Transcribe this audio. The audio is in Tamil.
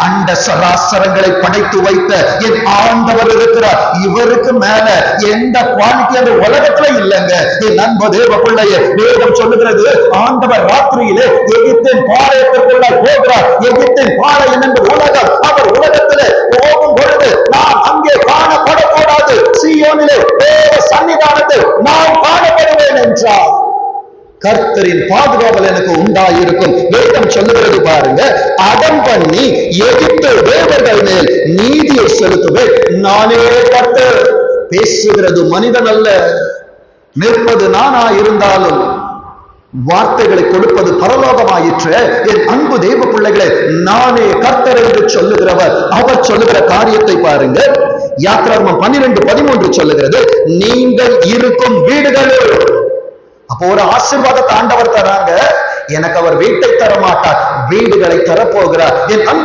அண்ட சராசரங்களை படைத்து வைத்த என் ஆண்டவர் இருக்கிறார். இவருக்கு மேல எந்த குவாலிட்டி அந்த உலகத்துல இல்லைங்க. என் அன்பு தேவ பிள்ளையே, வேதம் சொல்லுகிறது, ஆண்டவர் ராத்திரியிலே எகிப்தின் பாளையத்திற்குள்ள போகிறார். எகிப்தின் பாளையம் என்பது உலகம். அவர் உலகத்திலே போகும் பொழுது நாம் அங்கே காணப்படக்கூடாது. சீயோனிலே தேவ சன்னிதானத்தில் நாம் காணப்படுவேன் என்றார். கர்த்தரின் பாதுகாவல் எனக்கு உண்டாயிருக்கும். வேதம் சொல்லுகிறது பாருங்க, அடம் பண்ணி எகிப்து தேவர்கள் மேல் நீதியை செலுத்துவேன், நானே கர்த்தர். பேசுகிறது மனிதன் அல்ல, நிற்பது நானா இருந்தாலும் வார்த்தைகளை கொடுப்பது பரலோகமாயிற்று. என் அன்பு தேவ பிள்ளைகளே, நானே கர்த்தர் என்று சொல்லுகிறவர். அவர் சொல்லுகிற காரியத்தை பாருங்க. யாத்திராகமம் 12:13 சொல்லுகிறது, நீங்கள் இருக்கும் வீடுகளில். அப்போ ஒரு ஆசீர்வாதத்தை ஆண்டவர் தராங்க. எனக்கு அவர் வீட்டை தர மாட்டார், வீடுகளை தரப்போகிறார். என் அன்பு